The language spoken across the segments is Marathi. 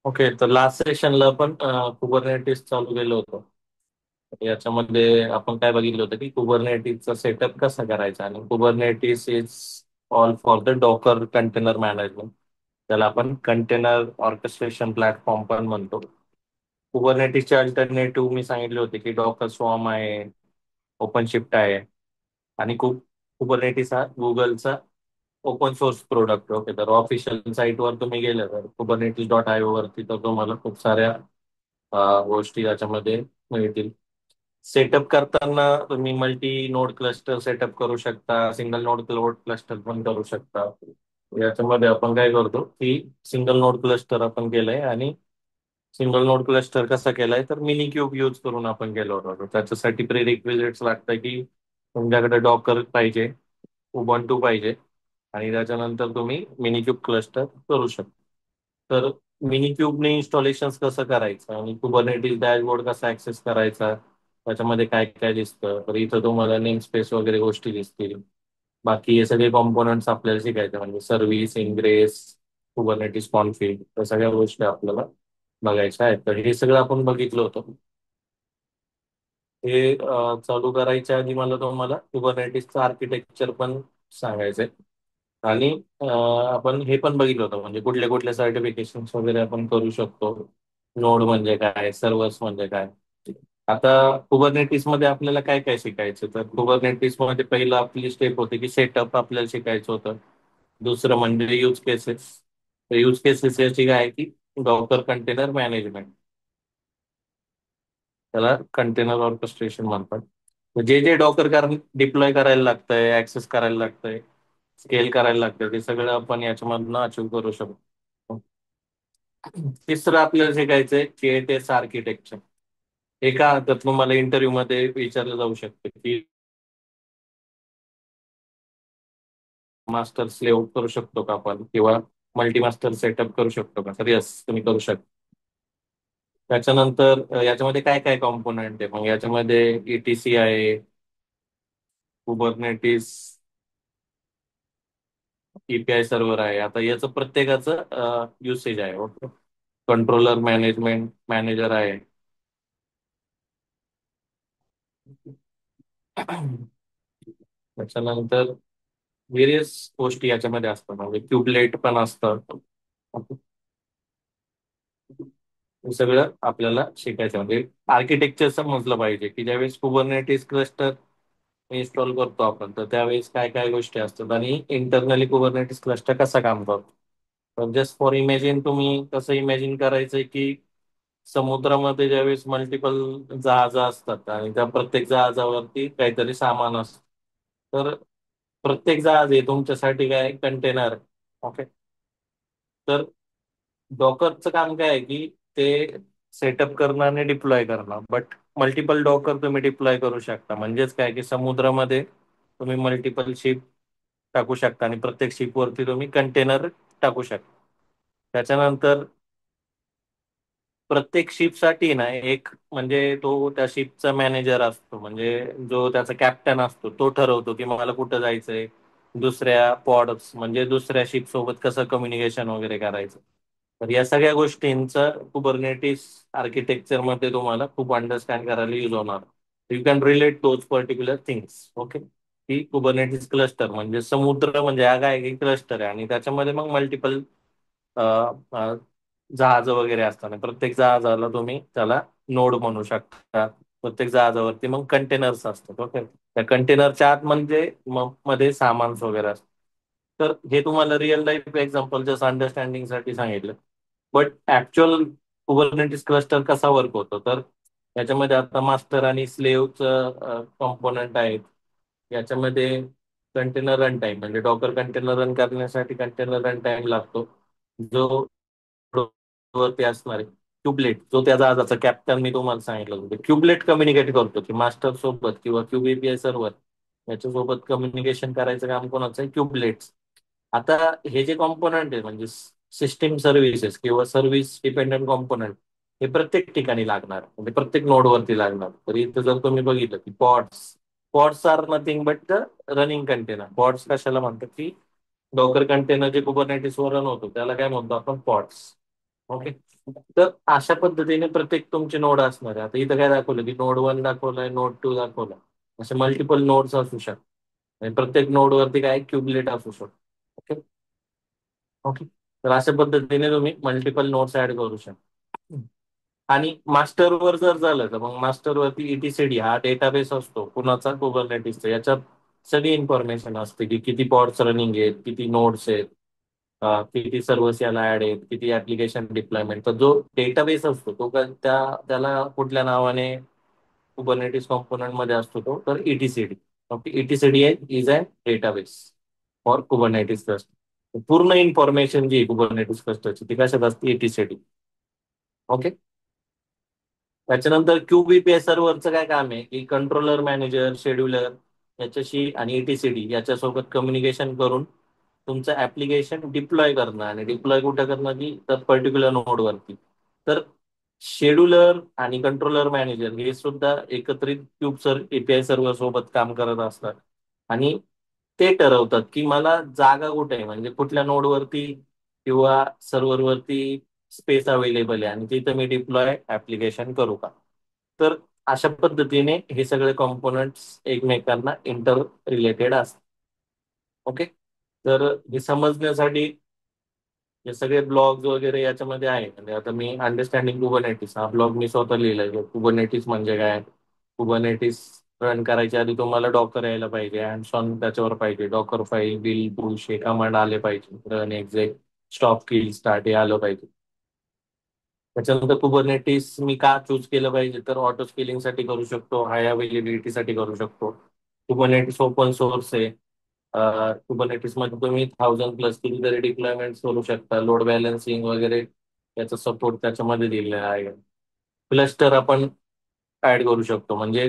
ओके, तर लास्ट सेशनला आपण कुबरनेटिस चालू केलं होतं. याच्यामध्ये आपण काय बघितलं होतं की कुबरनेटिसचा सेटअप कसा करायचा, आणि Kubernetes is all for the Docker container management. त्याला आपण कंटेनर ऑर्केस्ट्रेशन प्लॅटफॉर्म पण म्हणतो. कुबरनेटिसचे अल्टरनेटिव्ह मी सांगितले होते की डॉकर स्वॉर्म आहे, ओपन शिफ्ट आहे, आणि कुबरनेटिस हा गुगलचा ओपन सोर्स प्रोडक्ट. ओके, तर ऑफिशियल साईटवर तुम्ही गेले तर kubernetes.io वरती तर तुम्हाला खूप साऱ्या गोष्टी याच्यामध्ये मिळतील. सेटअप करताना तुम्ही मल्टी नोड क्लस्टर सेटअप करू शकता, सिंगल नोड क्लस्टर पण करू शकता. याच्यामध्ये आपण काय करतो की सिंगल नोड क्लस्टर आपण केलंय, आणि सिंगल नोड क्लस्टर कसा केलाय तर मिनी क्यूब यूज करून आपण केलो होतो. त्याच्यासाठी प्री लागतं की तुमच्याकडे डॉकर पाहिजे, उबंटू पाहिजे, आणि त्याच्यानंतर तुम्ही मिनीक्यूब क्लस्टर करू शकता. तर मिनीक्यूबने इन्स्टॉलेशन कसं करायचं आणि कुबरनेटिस डॅशबोर्ड कसा ऍक्सेस करायचा, त्याच्यामध्ये काय काय दिसतं, तर इथं तुम्हाला नेम स्पेस वगैरे गोष्टी दिसतील. बाकी हे सगळे कॉम्पोनंट्स आपल्याला शिकायचे, म्हणजे सर्व्हिस, इनग्रेस, कुबरनेटिस कॉन्फिग, या सगळ्या गोष्टी आपल्याला बघायच्या आहेत. तर हे सगळं आपण बघितलं होतं. हे चालू करायच्या आधी मला तुम्हाला कुबरनेटिसचं आर्किटेक्चर पण सांगायचंय. आणि आपण हे पण बघितलं होतं, म्हणजे कुठले कुठले सर्टिफिकेशन वगैरे आपण करू शकतो. नोड म्हणजे काय, सर्व्हर्स म्हणजे काय. आता कुबरनेटिस मध्ये आपल्याला काय काय शिकायचं, तर कुबरनेटिस मध्ये पहिलं आपली स्टेप होती की सेटअप आपल्याला शिकायचं होतं. दुसरं म्हणजे यूज केसेस. यूज केसेस याची काय आहे की डॉकर कंटेनर मॅनेजमेंट, त्याला कंटेनर ऑर्केस्ट्रेशन म्हणतात. तर जे जे डॉकर डिप्लॉय करायला लागतंय, ऍक्सेस करायला लागतंय, स्केल करायला लागतंय, ते सगळं आपण याच्यामधनं अचीव करू शकतो. तिसरं आपल्याला शिकायचंय KTS आर्किटेक्चर. एका तर तुम्हाला इंटरव्ह्यू मध्ये विचारलं जाऊ शकतं की मास्टर स्लेव्ह करू शकतो का आपण, किंवा मल्टी मास्टर सेटअप करू शकतो का, तर यस तुम्ही करू शकता. त्याच्यानंतर याच्यामध्ये काय काय कॉम्पोनंट आहे, मग याच्यामध्ये ETC आहे, कुबरनेटिस API सर्व्हर आहे. आता याचं प्रत्येकाचं युसेज आहे. ओके, कंट्रोलर मॅनेजमेंट मॅनेजर आहे. त्याच्यानंतर व्हेरियस गोष्टी याच्यामध्ये असतात, म्हणजे क्युबलेट पण असतं. हे सगळं आपल्याला शिकायचं, म्हणजे आर्किटेक्चर समजलं पाहिजे की ज्यावेळेस कुबरनेटिस क्लस्टर इन्स्टॉल करतो आपण, तर त्यावेळेस काय काय गोष्टी असतात आणि इंटरनली कुबरनेटिस क्लस्टर कसा काम करतो. तर जस्ट फॉर इमॅजिन, तुम्ही कसं इमॅजिन करायचंय की समुद्रामध्ये ज्यावेळेस मल्टिपल जहाजं असतात आणि त्या प्रत्येक जहाजावरती काहीतरी सामान असतं. तर प्रत्येक जहाज हे तुमच्यासाठी काय कंटेनर. ओके, तर डॉकरचं काम काय आहे की ते सेटअप करणं आणि डिप्लॉय करणं, बट मल्टिपल डॉकर तुम्ही डिप्लॉय करू शकता. म्हणजेच काय की समुद्रामध्ये तुम्ही मल्टिपल शिप टाकू शकता आणि प्रत्येक शिपवरती तुम्ही कंटेनर टाकू शकता. त्याच्यानंतर प्रत्येक शिपसाठी ना एक, म्हणजे तो त्या शिपचा मॅनेजर असतो, म्हणजे जो त्याचा कॅप्टन असतो, तो ठरवतो की मला कुठं जायचंय, दुसऱ्या पॉड्स म्हणजे दुसऱ्या शिप सोबत कसं कम्युनिकेशन वगैरे करायचं. तर या सगळ्या गोष्टींचं कुबरनेटिस आर्किटेक्चर मध्ये तुम्हाला खूप अंडरस्टँड करायला यूज होणार. You can relate those particular things. Okay, की कुबरनेटिस क्लस्टर म्हणजे समुद्र, म्हणजे हा काय क्लस्टर आहे, आणि त्याच्यामध्ये मग मल्टिपल जहाज वगैरे असताना प्रत्येक जहाजाला तुम्ही त्याला नोड म्हणू शकता. प्रत्येक जहाजावरती मग कंटेनर्स असतात. ओके, त्या कंटेनरच्या आत म्हणजे मध्ये सामान वगैरे असतं. तर हे तुम्हाला real life example just understanding साठी सांगितलं. बट ऍक्च्युअल कुबरनेटिस क्लस्टर कसा वर्क होतो, तर याच्यामध्ये आता मास्टर आणि स्लेव्हचं कॉम्पोनंट आहेत. याच्यामध्ये कंटेनर रन टाइम, म्हणजे डॉकर कंटेनर रन करण्यासाठी कंटेनर रन टाइम लागतो, जो वरती असणार आहे. क्युबलेट जो त्या जहाजाचा कॅप्टन मी तुम्हाला सांगितलं होतं, क्युबलेट कम्युनिकेट करतो की मास्टर सोबत किंवा क्यूब API सर्व्हर याच्यासोबत कम्युनिकेशन करायचं काम कोणाचं आहे, क्युबलेट. आता हे जे कॉम्पोनंट आहे, म्हणजे सिस्टीम सर्व्हिसेस किंवा सर्व्हिस डिपेंडंट कॉम्पोनंट, हे प्रत्येक ठिकाणी लागणार, म्हणजे प्रत्येक नोडवरती लागणार. तर इथं जर तुम्ही बघितलं की pods, pods are nothing but the running container. Pods कशाला म्हणतात की डॉकर कंटेनर जे कुबरनेटिसवर रन होतो त्याला काय म्हणतो आपण, पॉड्स. ओके. तर अशा पद्धतीने प्रत्येक तुमचे नोड असणार आहे. आता इथं काय दाखवलं की नोड 1 दाखवलंय, नोड 2 दाखवलं. असे मल्टिपल नोड्स असू शकतात आणि प्रत्येक नोड वरती काय क्युबलेट असू शकतो. ओके. ओके. तर अशा पद्धतीने तुम्ही मल्टिपल नोट्स ऍड करू शकता. आणि मास्टरवर जर झालं तर मग मास्टरवरती ईटीसीडी हा डेटाबेस असतो कुणाचा, कुबरनेटिसचा. याच्यात सगळी इन्फॉर्मेशन असते की किती पॉड्स रनिंग आहेत, किती नोड्स आहेत, किती सर्व्हर्स याला ऍड आहेत, किती ऍप्लिकेशन डिप्लॉयमेंट. तर जो डेटाबेस असतो तो त्याला कुठल्या नावाने कुबरनेटिस कॉम्पोनंट मध्ये असतो तो, तर ETCD. Okay. ETCD is a database for Kubernetes cluster. पूर्ण इन्फॉर्मेशन जी आहे कुबरनेटिस क्लस्टरची ती कशात असते, ईटीसीडी. ओके. त्याच्यानंतर क्यूबीपीएस सर्व्हरचं काय काम आहे की कंट्रोलर, मॅनेजर, शेड्यूलर याच्याशी आणि ईटीसीडी याच्यासोबत कम्युनिकेशन करून तुमचं ऍप्लिकेशन डिप्लॉय करणं. आणि डिप्लॉय कुठं करणं की तर पर्टिक्युलर नोडवरती. तर शेड्यूलर आणि कंट्रोलर मॅनेजर हे सुद्धा एकत्रित क्यूब एपीआय सर्व्हर सोबत काम करत असतात. आणि ते ठरवतात की मला जागा कुठे आहे, म्हणजे कुठल्या नोडवरती किंवा सर्व्हरवरती स्पेस अवेलेबल आहे आणि तिथं मी डिप्लॉय ऍप्लिकेशन करू का. तर अशा पद्धतीने हे सगळे कॉम्पोनंट्स एकमेकांना इंटर रिलेटेड असतात. ओके. तर हे समजण्यासाठी हे सगळे ब्लॉग्स वगैरे याच्यामध्ये आहे. म्हणजे आता मी अंडरस्टँडिंग कुबरनेटिस हा ब्लॉग मी स्वतः लिहिलाय. कुबरनेटिस म्हणजे काय, कुबरनेटिस रन करायच्या आधी तुम्हाला डॉकर यायला पाहिजे, हँड्स ऑन त्याच्यावर पाहिजे, डॉकर फाईल, बिल, पुश हे कमांड आले पाहिजे, रन, एक्झिट, स्टॉप, किल, स्टार्ट हे आलं पाहिजे. त्याच्यानंतर कुबरनेटिस मी का चूज केलं पाहिजे, तर ऑटो स्केलिंगसाठी करू शकतो, हाय अवेलेबिलिटीसाठी करू शकतो. कुबरनेटिस ओपन सोर्स आहे. कुबरनेटिस मध्ये तुम्ही 1000+ कितीतरी डिप्लॉयमेंट करू शकता. लोड बॅलन्सिंग वगैरे याचा सपोर्ट त्याच्यामध्ये दिलेला आहे. क्लस्टर आपण ऍड करू शकतो. म्हणजे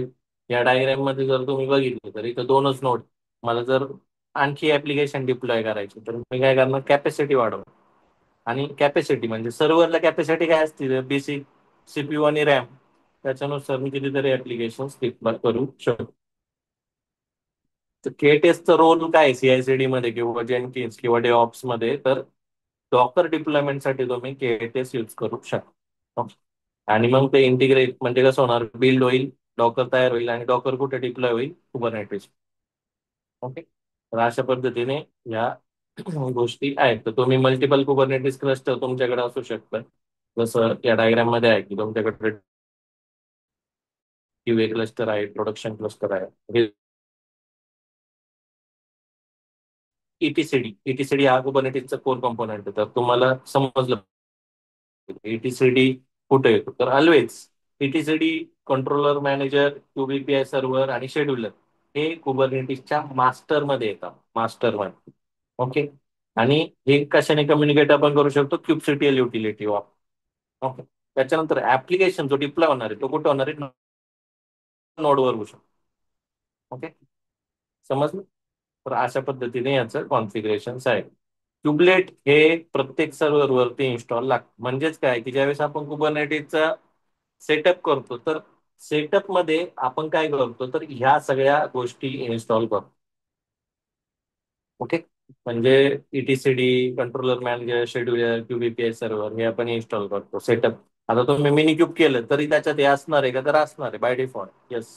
या डायग्राम मध्ये जर तुम्ही बघितलं तर इथं दोनच नोड. मला जर आणखी ऍप्लिकेशन डिप्लॉय करायची तर मी काय करणार, कॅपॅसिटी वाढवणार. आणि कॅपॅसिटी म्हणजे सर्व्हरला कॅपॅसिटी काय असते, बेसिक सीपीयू आणि रॅम. त्याच्यानुसार मी कितीतरी ऍप्लिकेशन डिप्लॉय करू शकतो. तर केटेसचा रोल काय सीआयसीडी मध्ये किंवा जेनकिन्स किंवा डेऑप्स मध्ये, तर डॉकर डिप्लॉयमेंटसाठी तुम्ही केटेस यूज करू शकता. आणि मग ते इंटिग्रेट म्हणजे कसं होणार, बिल्ड होईल, डॉकर तयार होईल आणि डॉकर कुठे डिप्लॉय होईल, कुबरनेटिस. ओके. तर अशा पद्धतीने या गोष्टी आहेत. तर तुम्ही मल्टिपल कुबरनेटिस क्लस्टर तुमच्याकडे असू शकतं. जसं या डायग्राम मध्ये आहे की तुमच्याकडे क्यूए क्लस्टर आहे, प्रोडक्शन क्लस्टर आहे. हे ईटीसीडी हा कुबरनेटिसचा कोर कंपोनंट आहे. तर तुम्हाला समजलं ईटीसीडी कुठे येतो, तर ऑलवेज ईटीसीडी, कंट्रोलर, मॅनेजर, क्यूबीपीआय सर्व्हर आणि शेड्यूलर हे कुबरनेटिसच्या मास्टर मध्ये येतात, मास्टर मध्ये. ओके. आणि हे कशाने कम्युनिकेट आपण करू शकतो, क्यूबसीटीएल युटिलिटी वापर. ओके. त्याच्यानंतर ऍप्लिकेशन जो डिप्लॉय होणार आहे तो कुठे होणार आहे, नोडवर होऊ शकतो. ओके. समजलं. तर अशा पद्धतीने याचं कॉन्फिगरेशन आहे. क्युबलेट हे प्रत्येक सर्व्हरवरती इन्स्टॉल लागतं. म्हणजेच काय की ज्यावेळेस आपण कुबरनेटिसचा सेटअप करतो तर सेटअप मध्ये आपण काय करतो, तर ह्या सगळ्या गोष्टी इन्स्टॉल करतो. ओके. म्हणजे ईटीसीडी, कंट्रोलर, मॅनेजर, शेड्यूलर, क्यूबीपीएस सर्व्हर हे आपण इन्स्टॉल करतो सेटअप. आता तुम्ही मिनी क्यूब केलं तरी त्याच्यात हे असणार आहे का, तर असणार आहे बाय डिफॉल्ट. येस.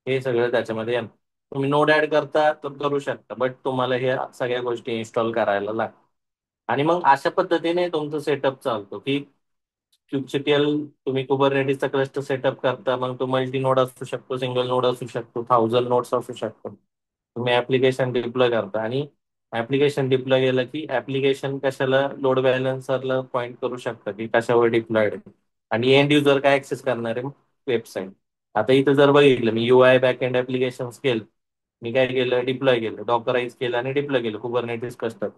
हे सगळं त्याच्यामध्ये येणार. तुम्ही नोड ऍड करता तर करू शकता, बट तुम्हाला हे सगळ्या गोष्टी इन्स्टॉल करायला लागतात. आणि मग अशा पद्धतीने तुमचं सेटअप चालतो की क्यूबसीटीएल तुम्ही कुबरनेटिसचा क्लस्टर सेटअप करता. मग तो मल्टी नोड असू शकतो, सिंगल नोड असू शकतो, 1000 नोड्स असू शकतो. तुम्ही ऍप्लिकेशन डिप्लॉय करता आणि ऍप्लिकेशन डिप्लॉय केलं की ऍप्लिकेशन कशाला, लोड बॅलन्सरला पॉईंट करू शकता की कशावर डिप्लॉयड आहे. आणि एंड युजर काय ऍक्सेस करणार आहे, वेबसाईट. आता इथं जर बघितलं मी युआय बॅक एंड ऍप्लिकेशन केलं, मी काय केलं, डिप्लॉय केलं, डॉकराईज केलं आणि डिप्लॉय केलं कुबरनेटिस क्लस्टर.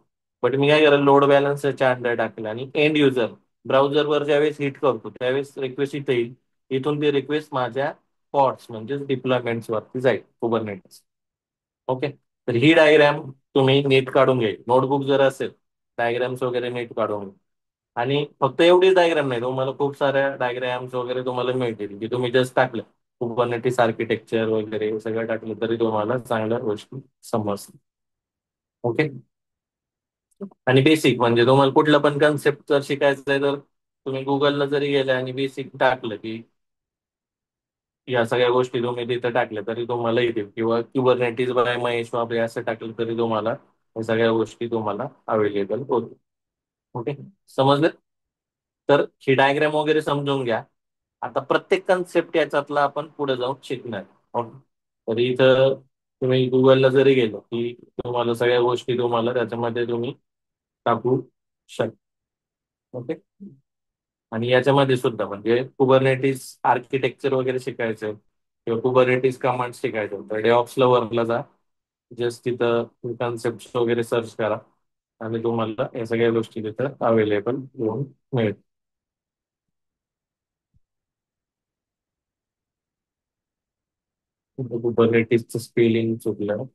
बट मी काय केलं, लोड बॅलन्सरच्या अंडर टाकलं आणि एंड युजर ब्राउझरवर ज्यावेळेस हिट करतो त्यावेळेस रिक्वेस्ट इथे येईल. इथून ती रिक्वेस्ट माझ्या पॉड्स म्हणजे डिप्लॉयमेंट्स वरती जाईल कुबरनेटिस. ओके. तर ही डायग्राम तुम्ही नीट काढून घ्यायची. नोटबुक जर असेल, डायग्राम्स वगैरे नीट काढून घ्या. आणि फक्त एवढीच डायग्राम नाही, तुम्हाला खूप साऱ्या डायग्राम्स वगैरे तुम्हाला मिळतील की तुम्ही जस्ट टाकलं कुबरनेटिस आर्किटेक्चर वगैरे हे सगळं टाकलं तरी तुम्हाला चांगल्या गोष्टी समजतील. ओके. आणि बेसिक म्हणजे तुम्हाला कुठला पण कन्सेप्ट जर शिकायचा आहे तर तुम्ही गुगलला जरी गेले आणि बेसिक टाकलं की या सगळ्या गोष्टी तुम्ही तिथे टाकल्या तरी तुम्हाला येतील, किंवा क्युबरनेटीज बाय महेश वाबळे असं टाकलं तरी तुम्हाला या सगळ्या गोष्टी तुम्हाला अवेलेबल होतील. ओके, समजलं? तर ही डायग्राम वगैरे समजून घ्या. आता प्रत्येक कन्सेप्ट याच्यातला आपण पुढे जाऊन शिकणार. ओके, तर इथं तुम्ही गुगलला जरी गेलो की तुम्हाला सगळ्या गोष्टी तुम्हाला त्याच्यामध्ये तुम्ही टाकू शकता. ओके, आणि याच्यामध्ये सुद्धा म्हणजे कुबरनेटीज आर्किटेक्चर वगैरे शिकायचं किंवा कुबरनेटीज कमांड शिकायचं तर डेऑप्सला वरला जा. जस्ट तिथं कन्सेप्ट वगैरे सर्च करा आणि तुम्हाला या सगळ्या गोष्टी तिथं अवेलेबल होऊन मिळेल. कुबरनेटीजचं स्पेलिंग चुकलं.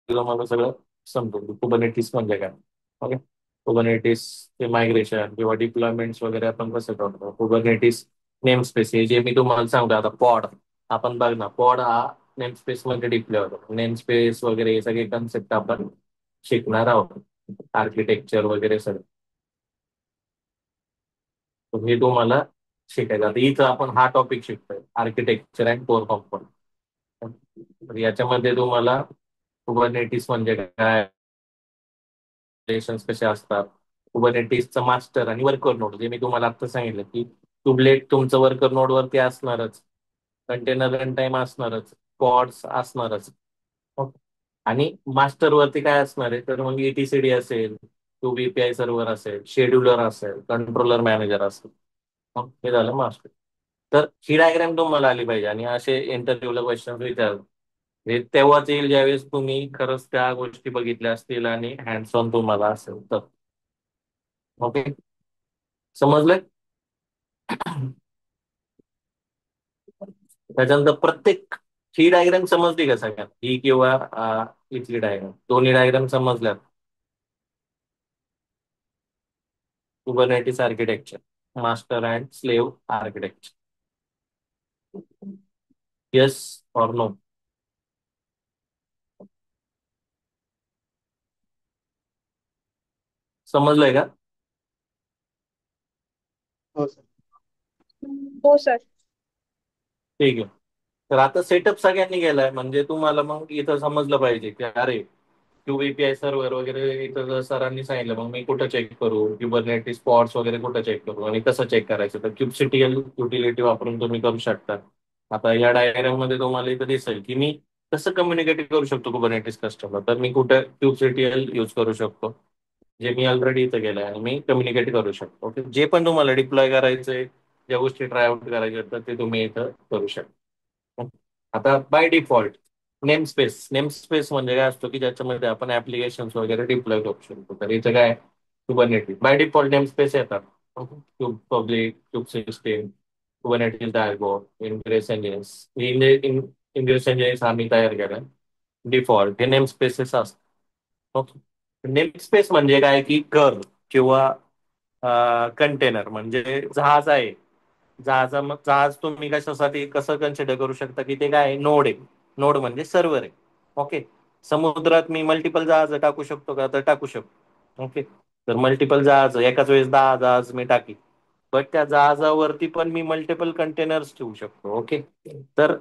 तुला मला सगळं समजून कुबरनेटीज म्हणजे काय. ओके, कुबरनेटीज ते मायग्रेशन किंवा डिप्लॉयमेंट्स वगैरे आपण कसं करतो. कुबरनेटीज नेम स्पेस हे जे मी तुम्हाला सांगतो आता पॉड, आपण बघ ना पॉड हा नेम स्पेस मध्ये डिप्लॉय होतो. नेम स्पेस वगैरे हे सगळे कन्सेप्ट आपण शिकणार आहोत, आर्किटेक्चर वगैरे सगळं. तर हे तुम्हाला शिकायचं. आता इथं आपण हा टॉपिक शिकतोय आर्किटेक्चर अँड कोर कंपोनंट. तर याच्यामध्ये तुम्हाला कुबरनेटीज म्हणजे काय, रिलेशन्स कसे असतात, कुबरनेटीजचं मास्टर आणि वर्कर नोड जे मी तुम्हाला आता सांगितलं की कुबलेट तुमचं वर्कर नोड वरती असणारच, कंटेनर रन टाइम असणारच, पॉड्स असणारच. ओके. आणि मास्टर वरती काय असणार आहे तर मग ETCD असेल, टू बीपीआय सर्व्हर असेल, शेड्युलर असेल, कंट्रोलर मॅनेजर असेल. मग हे झालं मास्टर. तर ही डायग्राम तुम्हाला आली पाहिजे आणि असे इंटरव्ह्यूला क्वेश्चन विचार हे तेव्हाच येईल ज्यावेळेस तुम्ही खरंच त्या गोष्टी बघितल्या असतील आणि हँड्स ऑन तुम्हाला असेल तर. ओके, समजलंय? त्याच्यानंतर प्रत्येक ही डायग्राम समजली का सगळ्यात, ही किंवा इथली डायग्राम, दोन्ही डायग्राम समजल्यात. Kubernetes architecture, master and slave architecture. Yes और नो? समजलंय का? हो सर. हो सर. ठीक आहे. तर आता सेटअप सगळ्यांनी केलाय म्हणजे तुम्हाला मग इथं समजलं पाहिजे की अरे QAPI सर्व्हर वगैरे इथं जर सरांनी सांगितलं मग मी कुठं चेक करू, क्युबरनेटिस स्पॉट्स वगैरे कुठं चेक करू आणि कसं चेक करायचं, तर क्यूबसीटीएल युटिलिटी वापरून तुम्ही करू शकता. आता या डायग्राम मध्ये तुम्हाला इथं दिसेल की मी कसं कम्युनिकेट करू शकतो कुबरनेटिस कस्टमर, तर मी कुठं क्यूबसीटीएल यूज करू शकतो जे मी ऑलरेडी इथं केलंय आणि मी कम्युनिकेट करू शकतो. ओके, जे पण तुम्हाला डिप्लॉय करायचंय, ज्या गोष्टी ट्राय आउट करायच्या असतात ते तुम्ही इथं करू शकता. आता बाय डिफॉल्ट नेम स्पेस म्हणजे काय असतो की ज्याच्यामध्ये आपण ऍप्लिकेशन वगैरे डिप्लॉय करू शकतो. तर इथं काय Kubernetes by default namespace येतात. Kube public, kube system, Kubernetes डायगो, इनग्रेस इंजिन्स. इनग्रेस इंजिन्स आम्ही तयार केला डिफॉल्ट हे नेम स्पेसेस असतात. ओके, नेम स्पेस म्हणजे काय की कर्व किंवा कंटेनर म्हणजे जहाज आहे. जहाज तुम्ही कशासाठी कसं कन्सिडर करू शकता की ते काय आहे, नोड आहे. नोड म्हणजे सर्व्हर आहे. ओके, समुद्रात मी मल्टिपल जहाज टाकू शकतो का, तर टाकू शकतो. ओके, तर मल्टिपल जहाज एकाच वेळेस 10 जहाज मी टाकी, बट त्या जहाजावरती पण मी मल्टिपल कंटेनर्स ठेवू शकतो. ओके, तर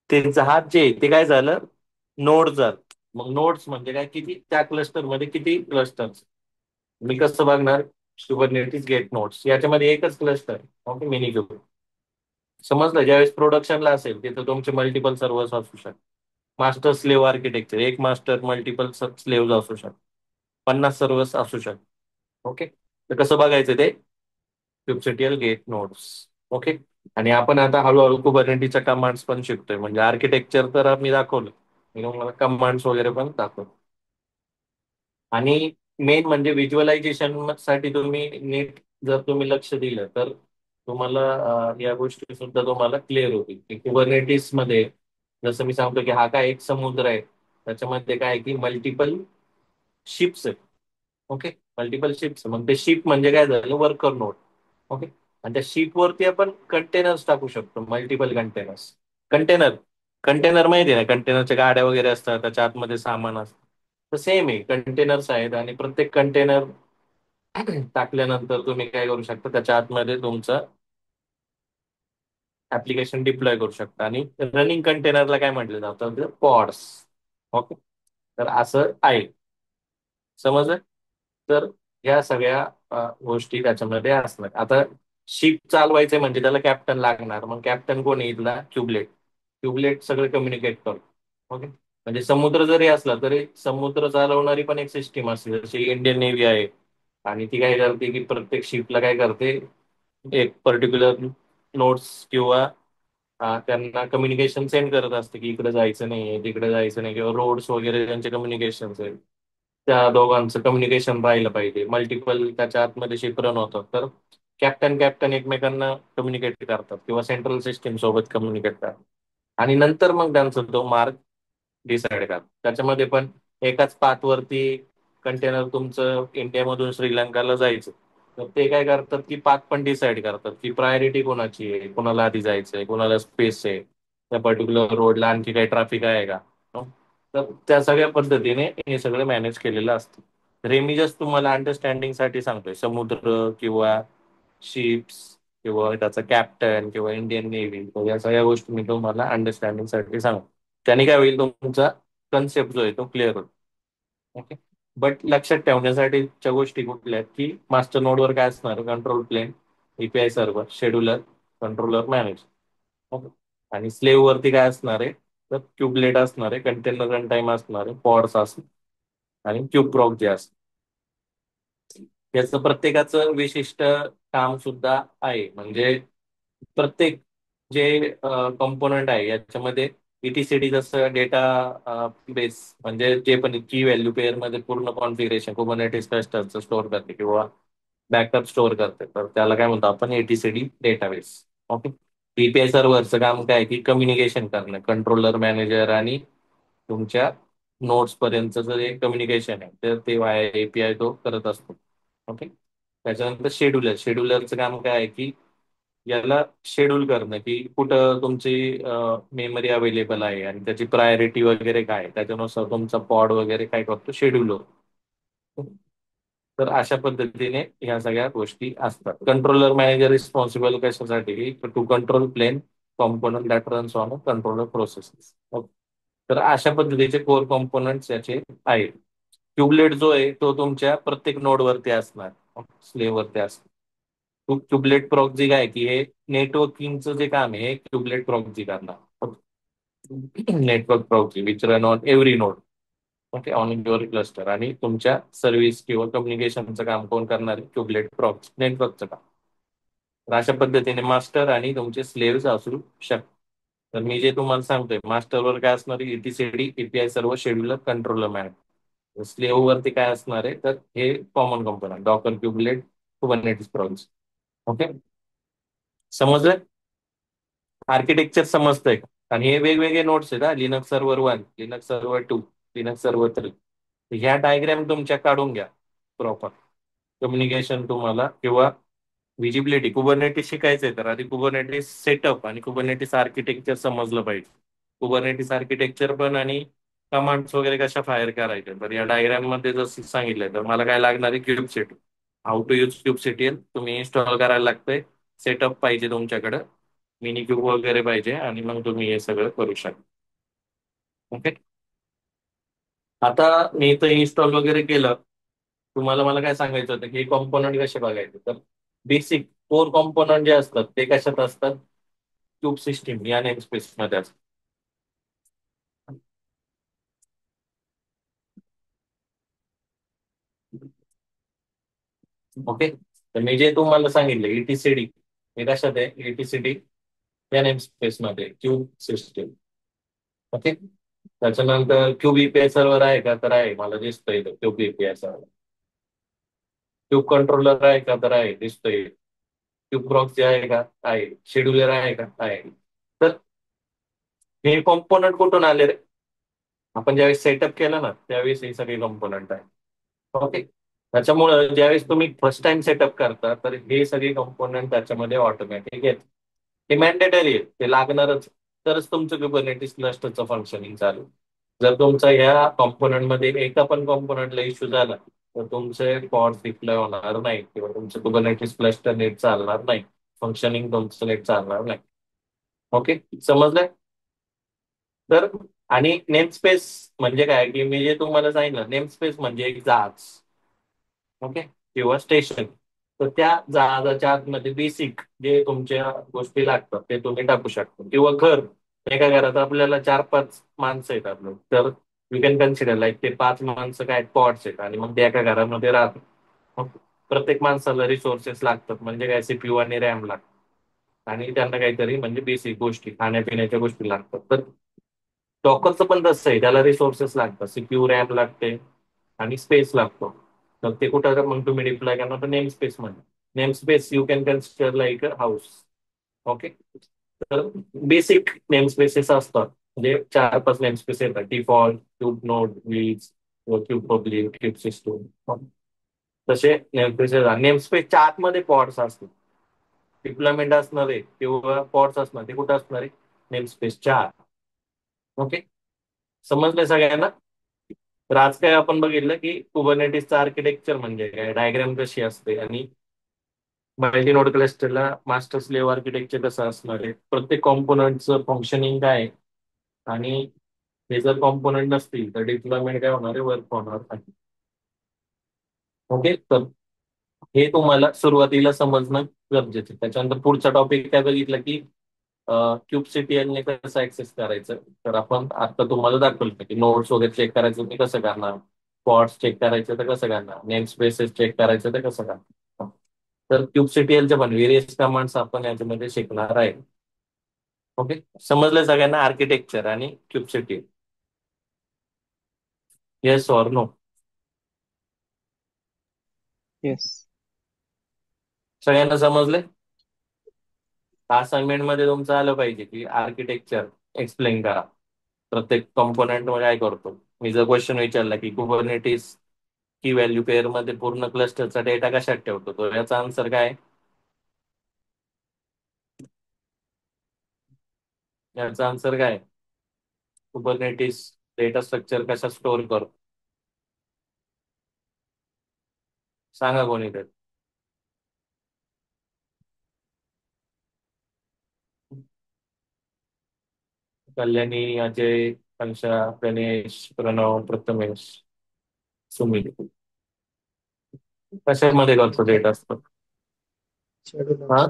ते जहाज जे आहे ते काय झालं, नोड झालं. मग नोड्स म्हणजे काय, किती त्या क्लस्टर मध्ये किती क्लस्टर्स. मी कसं बघणार, कुबरनेटिस गेट नोड्स याच्यामध्ये एकच क्लस्टर. Okay, mini cube. समजलं? ज्यावेळेस प्रोडक्शनला असेल तिथं तुमचे मल्टिपल सर्व्हर्स असू शकतात. मास्टर स्लेव्ह आर्किटेक्चर, एक मास्टर मल्टिपल स्लेव्ह असू शकतात, 50 सर्व्हर्स असू शकतात. ओके, तर कसं बघायचं ते क्यूबसीटीएल गेट नोड्स. ओके, आणि आपण आता हळूहळू कुबरनेटीच्या कमांड्स पण शिकतोय. म्हणजे आर्किटेक्चर तर मी दाखवलं, मी तुम्हाला कमांड्स वगैरे पण दाखवलं. आणि मेन म्हणजे व्हिज्युअलायझेशन साठी तुम्ही नीट जर तुम्ही लक्ष दिलं तर तुम्हाला या गोष्टी सुद्धा तुम्हाला क्लिअर होतील की कुबरनेटिस मध्ये जसं मी सांगतो की हा काय एक समुद्र आहे, त्याच्यामध्ये काय आहे की मल्टिपल शिप्स आहेत. ओके, मल्टिपल शिप्स, मग ते शिप म्हणजे काय झालं, वर्कर नोड. ओके, आणि त्या शिप वरती आपण कंटेनर्स टाकू शकतो, मल्टिपल कंटेनर्स. कंटेनर कंटेनर माहिती आहे ना, कंटेनरच्या गाड्या वगैरे असतात, त्याच्या आतमध्ये सामान असतं. तर सेम आहे, कंटेनर्स आहेत आणि प्रत्येक कंटेनर टाकल्यानंतर तुम्ही काय करू शकता, त्याच्या आतमध्ये तुमचं ऍप्लिकेशन डिप्लॉय करू शकता. आणि रनिंग कंटेनरला काय म्हटलं जातं, पॉड्स. ओके. तर असं आहे. समजलं? तर ह्या सगळ्या गोष्टी त्याच्यामध्ये असणार. आता शिप चालवायचे म्हणजे त्याला कॅप्टन लागणार. मग कॅप्टन कोण आहे इथला? क्युबलेट. क्युबलेट सगळं कम्युनिकेट करतो. ओके. म्हणजे समुद्र जरी असला तरी समुद्र चालवणारी पण एक सिस्टीम असते, जशी इंडियन नेव्ही आहे. आणि ती काय करते की प्रत्येक शिपला काय करते, एक पर्टिक्युलर नोट्स किंवा त्यांना कम्युनिकेशन सेंड करत असते की इकडे जायचं नाही, तिकडे जायचं नाही, किंवा रोड्स वगैरे त्यांचे कम्युनिकेशन आहे. त्या दोघांचं कम्युनिकेशन राहिलं पाहिजे. मल्टिपल त्याच्या आतमध्ये शिप रन होतात, तर कॅप्टन कॅप्टन एकमेकांना कम्युनिकेट करतात किंवा सेंट्रल सिस्टीम सोबत कम्युनिकेट करतात. आणि नंतर मग त्यांचा तो मार्ग डिसाईड करतात. त्याच्यामध्ये पण एकाच पाथवरती कंटेनर तुमचं इंडियामधून श्रीलंकाला जायचं, तर ते काय करतात की पाथ पण डिसाईड करतात की प्रायोरिटी कोणाची आहे, कोणाला आधी जायचंय, कोणाला स्पेस आहे, त्या पर्टिक्युलर रोडला आणखी काही ट्रॅफिक आहे का. हं? तर त्या सगळ्या पद्धतीने हे सगळं मॅनेज केलेलं असतं. तर हे मी जस्ट तुम्हाला अंडरस्टँडिंग साठी सांगतोय. समुद्र किंवा शिप्स किंवा त्याचा कॅप्टन किंवा इंडियन नेव्ही, या सगळ्या गोष्टी मी तुम्हाला अंडरस्टँडिंग साठी सांगतो. त्याने काय होईल, तुमचा कन्सेप्ट जो आहे तो क्लिअर होतो. ओके. बट लक्षात ठेवण्यासाठीच्या गोष्टी कुठल्या आहेत की मास्टर नोडवर काय असणार, control plane, API server, scheduler, controller, manager. Okay. आणि स्लेव्ह वरती काय असणार आहे, तर क्युबलेट असणार आहे, कंटेनर रन टाइम असणार आहे, पॉड्स असणार आणि क्यूब प्रॉक जे असणार. याचं प्रत्येकाचं विशिष्ट काम सुद्धा आहे. म्हणजे प्रत्येक जे कंपोनंट आहे याच्यामध्ये ईटीसीडी जसं डेटा बेस, म्हणजे जे पण की व्हॅल्यू पेअर मध्ये पूर्ण कॉन्फिगरेशन कुबरनेटिस क्लस्टरचं स्टोअर करते किंवा बॅकअप स्टोअर करते, तर त्याला काय म्हणतो आपण, एटीसीडी डेटाबेस. ओके. एपीआय सर्व्हरचं काम काय आहे की कम्युनिकेशन करणं, कंट्रोलर, मॅनेजर आणि तुमच्या नोट्स पर्यंतचं जे कम्युनिकेशन आहे तर ते वाया एपीआय तो करत असतो. ओके. त्याच्यानंतर शेड्युलर. शेड्युलरचं काम काय आहे की याला शेड्यूल करणं की कुठं तुमची मेमरी अवेलेबल आहे आणि त्याची प्रायोरिटी वगैरे काय आहे. त्याच्यानुसार तुमचा पॉड वगैरे काय करतो, शेड्यूल होतो. तर अशा पद्धतीने ह्या सगळ्या गोष्टी असतात. कंट्रोलर मॅनेजर रिस्पॉन्सिबल कशासाठी, to control plane component that runs on controller processes. तर अशा पद्धतीचे कोर कॉम्पोनंट्स याचे आहेत. क्युबलेट जो आहे तो तुमच्या प्रत्येक नोडवरती असणार, स्लेव्ह वरती असणार. क्युबलेट प्रॉक्सी काय की हे नेटवर्किंगचं जे काम आहे हे क्युबलेट प्रॉक्सी करणार. Network proxy which run on every node. Okay. On your cluster. आणि तुमच्या सर्व्हिस किंवा कम्युनिकेशनचं काम कोण करणार आहे, क्युबलेट प्रॉक्सी, नेटवर्कचं काम. तर अशा पद्धतीने मास्टर आणि तुमचे स्लेव्स असू शकतात. तर मी जे तुम्हाला सांगतोय, मास्टरवर काय असणार आहे, ईटीसीडी, एपीआय सर्व, शेड्युलर, कंट्रोलर, मॅनेजर. स्लेव्ह वरती काय असणार आहे, तर हे common component, docker, kubelet, Kubernetes proxy. Okay. समजलं? आर्किटेक्चर समजतंय का? आणि हे वेगवेगळे नोट्स आहेत, Linux server 1, Linux server 2, Linux server 3. ह्या डायग्राम तुमच्या काढून घ्या प्रॉपर. कम्युनिकेशन तुम्हाला किंवा विजिबिलिटी, कुबरनेटिस शिकायचंय तर आधी कुबरनेटिस सेटअप आणि कुबरनेटिस आर्किटेक्चर समजलं पाहिजे. कुबरनेटिस आर्किटेक्चर पण आणि कमांड्स वगैरे कशा फायर करायच्या, तर या डायग्राम मध्ये जसं सांगितलंय, तर मला काय लागणार आहे, kubectl. How to use kubectl तुम्ही इन्स्टॉल करायला लागतंय. सेटअप पाहिजे तुमच्याकडं, मिनी क्यूब वगैरे पाहिजे, आणि मग तुम्ही हे सगळं करू शकता. ओके. आता मी इथं इन्स्टॉल वगैरे केलं. तुम्हाला मला काय सांगायचं होतं की हे कॉम्पोनंट कसे बघायचे, तर बेसिक कोर कॉम्पोनंट जे असतात ते कशात असतात, क्यूब सिस्टीम या नेम स्पेस मध्ये असतात. ओके. तर मी जे तुम्हाला सांगितलं ईटीसीडी, हे कशात आहे, ईटीसीडी या नेम स्पेस मध्ये क्यूब सिस्टीम. ओके. त्याच्यानंतर क्यूब ईपीआय सर्व्हर आहे का, तर आहे, मला दिसतोय cube EPI server. Cube controller आहे का, तर आहे, दिसतोय. क्यूब प्रॉक्सी आहे का, आहे. शेड्युलर आहे का, आहे. तर हे कॉम्पोनंट कुठून आले रे, आपण ज्यावेळेस सेटअप केलं ना त्यावेळेस हे सगळे कंपोनंट आहे. ओके. त्याच्यामुळे ज्यावेळेस तुम्ही फर्स्ट टाइम सेटअप करता तर हे सगळे कंपोनंट त्याच्यामध्ये ऑटोमॅटिक आहेत. हे मॅन्डेटरी आहे, ते लागणारच. तरच तुमचं कुबरनेटिस क्लस्टरचं फंक्शनिंग चालू. जर तुमचा ह्या कॉम्पोनंट मध्ये एका पण कॉम्पोनंटला इश्यू झाला तर तुमचे पॉड्स डिप्लॉय होणार नाही किंवा तुमचं कुबरनेटिस क्लस्टर नीट चालणार नाही, फंक्शनिंग तुमचं नीट चालणार नाही. ओके, समजलंय? तर आणि नेम स्पेस म्हणजे काय की मी जे तुम्हाला सांगितलं, नेम स्पेस म्हणजे एक जहाज. ओके, किंवा स्टेशन. तर त्या जहाजाच्या आतमध्ये बेसिक जे तुमच्या गोष्टी लागतात ते तुम्ही टाकू शकता. किंवा घर, एका घरात आपल्याला 4-5 माणसं आहेत आपलं, तर यू कॅन कन्सिडर लाईक ते 5 माणसं काय पॉट्स आहेत आणि मग ते एका घरामध्ये राहतात. मग प्रत्येक माणसाला रिसोर्सेस लागतात, म्हणजे काय सीपीयू आणि रॅम लागतात आणि त्यांना काहीतरी म्हणजे बेसिक गोष्टी खाण्यापिण्याच्या गोष्टी लागतात. तर डॉकरचं पण तसं आहे, त्याला रिसोर्सेस लागतात, सीपीयू रॅम लागते आणि स्पेस लागतो. तर ते कुठं मग तुम्ही डिप्लॉय करणार तर नेम स्पेस मध्ये. Name space you can consider like a house. Okay, तर बेसिक नेम स्पेसेस असतात, म्हणजे 4-5 नेम स्पेस येतात: डिफॉल्ट, क्यूब नोड, वीज, क्यूब पब्लिक, क्यूब सिस्टम. तसे नेम स्पेसेस. नेम स्पेसच्या आतमध्ये पॉड्स असतात. डिप्लॉयमेंट असणार आहे किंवा पॉड्स असणार ते कुठं असणार आहे? नेम स्पेसच्या आत. ओके, समजलंय सगळ्यांना? तर आज काय आपण बघितलं की कुबरनेटिसचं आर्किटेक्चर म्हणजे काय, डायग्राम कशी असते आणि मल्टी नोड क्लस्टरला मास्टर स्लेव्ह आर्किटेक्चर कसं असणार आहे, प्रत्येक कॉम्पोनंटचं फंक्शनिंग काय आहे, आणि हे जर कॉम्पोनंट नसतील तर डिप्लॉयमेंट काय होणार आहे, वर्क होणार नाही. ओके, तर हे तुम्हाला सुरुवातीला समजणं गरजेचं आहे. त्याच्यानंतर पुढचा टॉपिक काय बघितलं की क्यूबसीटीएल ने कसं ऍक्सेस करायचं. तर आपण आता तुम्हाला दाखवलं की नोट्स वगैरे चेक करायचं ते कसं करणार, पॉट्स चेक करायचं तर कसं करणार, नेम स्पेसेस चेक करायचं तर कसं करणार. तर क्यूबसीटीएलचे पण व्हेरियस कमांड्स आपण याच्यामध्ये शिकणार आहे. ओके, समजलं सगळ्यांना आर्किटेक्चर आणि kubectl? Yes or no? Yes. सगळ्यांना समजले? असाइनमेंट मध्ये तुमचं आलं पाहिजे की आर्किटेक्चर एक्सप्लेन करा, प्रत्येक कॉम्पोनंट मध्ये काय करतो. मी जर क्वेश्चन विचारला की कुबरनेटिस की व्हॅल्यू पेअर मध्ये पूर्ण क्लस्टरचा डेटा कशात ठेवतो, तर याचा आन्सर काय आहे? याचा आन्सर काय? कुबरनेटिस डेटा स्ट्रक्चर कशा स्टोअर करतो? सांगा कोणीतरी. कल्याणी, अजय, कंशा, गणेश, प्रणव, प्रथमेश, सुमित. कशामध्ये करतो डेटा स्टोअर? हा,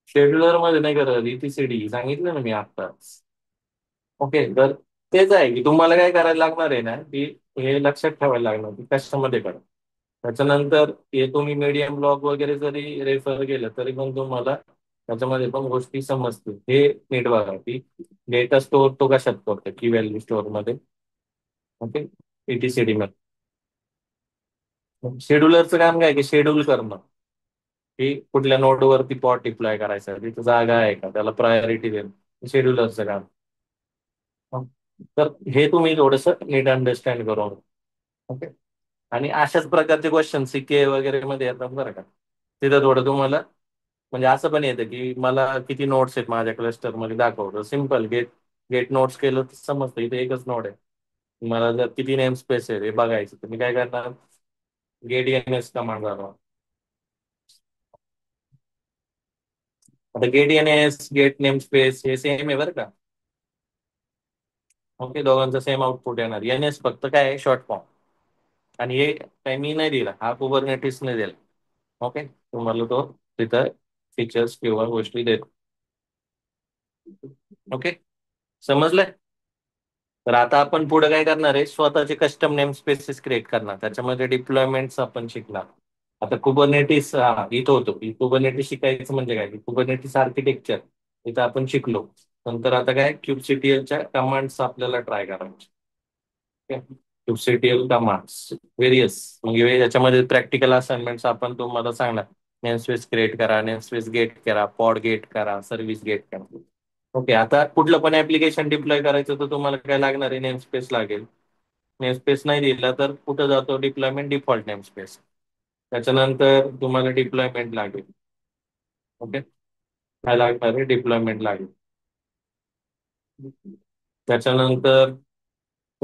शेड्युलर मध्ये नाही करत, इथीसीडी सांगितलं ना मी आत्ताच. ओके, तर तेच आहे की तुम्हाला काय करायला लागणार आहे ना, की हे लक्षात ठेवायला लागणार की कशामध्ये करा. त्याच्यानंतर हे तुम्ही मीडियम ब्लॉग वगैरे जरी रेफर केलं तरी पण तुम्हाला त्याच्यामध्ये पण गोष्टी समजतील. हे नीट बघा की डेटा स्टोअर तो कशात करतो, की व्हॅल्यू स्टोअर मध्ये. ओके, ईटीसीडी मध्ये. शेड्युलरचं काम काय की शेड्यूल करणं, की कुठल्या नोडवरती पॉट डिप्लॉय करायचा, तिथं जागा आहे का, त्याला प्रायोरिटी देणं, शेड्युलरचं काम. हं. तर हे तुम्ही थोडंसं नीट अंडरस्टँड करून. ओके, आणि अशाच प्रकारचे क्वेश्चन सीके वगैरे मध्ये येतात बरं का. तिथं थोडं तुम्हाला म्हणजे असं पण येतं की मला किती नोट्स आहेत माझ्या क्लस्टरमध्ये दाखवतो. सिम्पल गेट गेट नोट्स केलं तर समजतं इथे एकच नोड आहे. मला जर किती नेम स्पेस आहे हे बघायचं तर मी काय करणार, गेट एन एस कमांड वापरणार. आता get an S gate name space हे सेम आहे बरं का. ओके, दोघांचं सेम आउटपुट येणार. एन एस फक्त काय आहे, शॉर्ट फॉर्म. आणि हे काही मी नाही दिला, हा कुबरनेटिसने दिला. ओके, तुम्हाला तो तिथं फीचर्स किंवा गोष्टी देतो. ओके, समजलंय? तर आता आपण पुढे काय करणार आहे, स्वतःचे कस्टम नेम स्पेसेस क्रिएट करणार, त्याच्यामध्ये डिप्लॉयमेंट्स आपण शिकणार. आता कुबरनेटिस इथं होतो की कुबरनेटिस शिकायचं म्हणजे काय, कुबरनेटिस आर्किटेक्चर इथं आपण शिकलो. नंतर आता काय क्यूबसीटीएलच्या कमांड्स आपल्याला ट्राय करायचे. क्यूबसीटीएल कमांड्स व्हेरियस, म्हणजे याच्यामध्ये प्रॅक्टिकल असाइनमेंट्स आपण तुम्हाला सांगणार. नेम स्पेस क्रिएट करा, नेम स्पेस गेट करा, पॉड गेट करा, सर्व्हिस गेट करा. ओके, आता कुठलं पण ऍप्लिकेशन डिप्लॉय करायचं तर तुम्हाला काय लागणार आहे, नेम स्पेस लागेल. नेम स्पेस नाही दिला तर कुठं जातो डिप्लॉयमेंट, डिफॉल्ट नेम स्पेस. त्याच्यानंतर तुम्हाला डिप्लॉयमेंट लागेल. ओके, काय लागणार आहे, डिप्लॉयमेंट लागेल. त्याच्यानंतर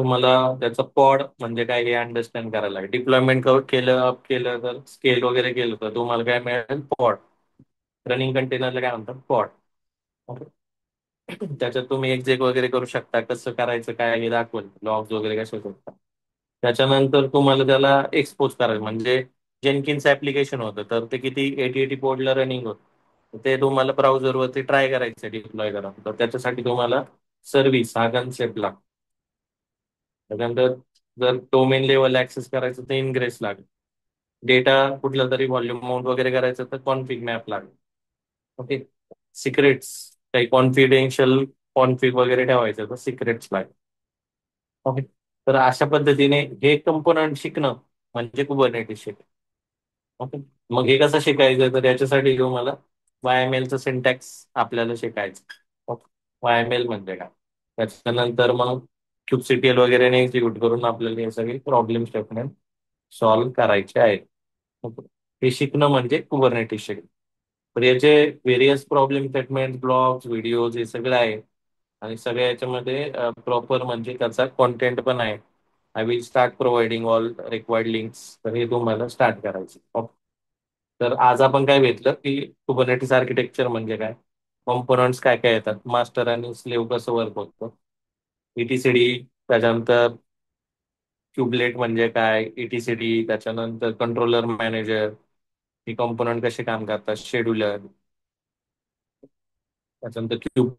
तुम्हाला त्याचं पॉड म्हणजे काय हे अंडरस्टँड करायला आहे. डिप्लॉयमेंट केलं, अप केलं, तर स्केल वगैरे केलं तर तुम्हाला काय मिळेल? पॉड. रनिंग कंटेनरला काय म्हणतात? पॉड. त्याच्यात तुम्ही एक्झेक वगैरे करू शकता. कसं करायचं काय हे दाखवेल, लॉग्स वगैरे कसे शकता. त्याच्यानंतर तुम्हाला त्याला एक्सपोज करायचं म्हणजे जेनकिन्स ऍप्लिकेशन होतं, तर ते किती 8080 पोर्टला रनिंग होतं. ते तुम्हाला ब्राउझरवरती ट्राय करायचं डिप्लॉय करा, तर त्याच्यासाठी तुम्हाला सर्व्हिस हा कन्सेप्ट लागतो. त्याच्यानंतर जर डोमेन लेवल ऍक्सेस करायचं तर इनग्रेस लागेल. डेटा कुठला तरी व्हॉल्यूम माउंट वगैरे करायचं तर कॉन्फिग मॅप लागेल. ओके. सिक्रेट्स काही कॉन्फिडेन्शियल कॉन्फिग वगैरे ठेवायचं तर सिक्रेट्स लागेल. ओके. तर अशा पद्धतीने हे कंपोनंट शिकणं म्हणजे कुबरनेटिस शिकणं. ओके. मग हे कसं शिकायचं, तर याच्यासाठी तुम्हाला YML चं सिंटॅक्स आपल्याला शिकायचं. ओके. YML म्हणजे काय, त्याच्यानंतर मग kubectl वगैरे एक्झिक्यूट करून आपल्याला हे सगळे प्रॉब्लेम स्टेटमेंट सॉल्व्ह करायचे आहेत. ओके. हे शिकणं म्हणजे कुबरनेटिस शिकणं. तर याचे various problem statement, blogs, videos हे सगळं आहे. आणि सगळ्या याच्यामध्ये प्रॉपर म्हणजे त्याचा कॉन्टेंट पण आहे. I will start providing all required links. तर हे तुम्हाला स्टार्ट करायचं. तर आज आपण काय घेतलं की कुबरनेटिस आर्किटेक्चर म्हणजे काय, कॉम्पोनंट्स काय काय येतात, मास्टर आणि स्लेव्ह कसं वर्क होतं, ETCD, त्याच्यानंतर क्युबलेट म्हणजे काय, ETCD, त्याच्यानंतर कंट्रोलर मॅनेजर, ही कॉम्पोनंट कसे काम करतात, शेड्युलर, त्याच्यानंतर क्यूब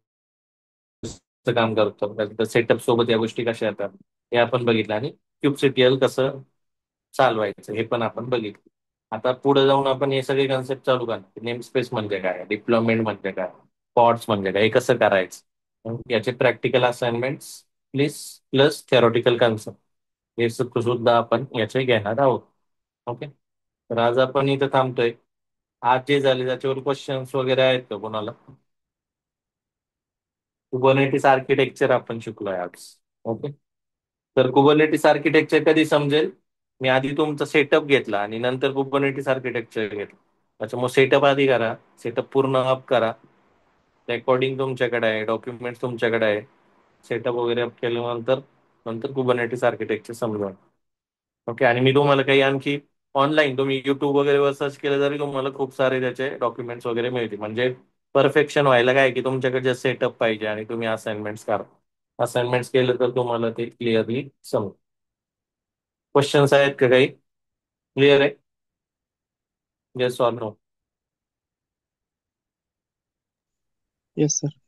काम करतो, त्याच्यानंतर सेटअप सोबत या गोष्टी कशा येतात हे आपण बघितलं. आणि क्यूबसीटीएल कसं चालवायचं हे पण आपण बघितलं. आता पुढे जाऊन आपण हे सगळे कन्सेप्ट चालू करणार. नेम स्पेस म्हणजे काय, डिप्लॉयमेंट म्हणजे काय, पॉड्स म्हणजे काय, हे कसं करायचं, याचे practical assignments please plus theoretical concept हे सुद्धा आपण याचे घेणार आहोत. ओके. तर आज आपण इथं थांबतोय. आज जे झाले त्याच्यावर क्वेश्चन्स वगैरे आहेत का कोणाला? कुबरनेटिस आर्किटेक्चर आपण शिकलोय आज. ओके. तर कुबरनेटिस आर्किटेक्चर कधी समजेल? मी आधी तुमचा सेटअप घेतला आणि नंतर कुबरनेटिस आर्किटेक्चर घेतलं. त्याच्यामुळे सेटअप आधी करा, सेटअप पूर्ण अप करा. रेकॉर्डिंग तुमच्याकडे आहे, डॉक्युमेंट्स तुमच्याकडे आहे. सेटअप वगैरे अप केल्यानंतर नंतर कुबरनेटिस आर्किटेक्चर समजा. ओके. आणि मी तुम्हाला काही आणखी ऑनलाईन तुम्ही युट्यूब वगैरेवर सर्च केलं तरी तुम्हाला खूप सारे त्याचे डॉक्युमेंट्स वगैरे मिळतील. म्हणजे परफेक्शन व्हायला काय की तुमच्याकडे जे सेटअप पाहिजे आणि तुम्ही असाइनमेंट्स करा. असाइनमेंट्स केलं तर तुम्हाला ते क्लिअरली समजेल. क्वेश्चन्स आहेत का काही? क्लिअर आहे? Yes or no? Yes sir.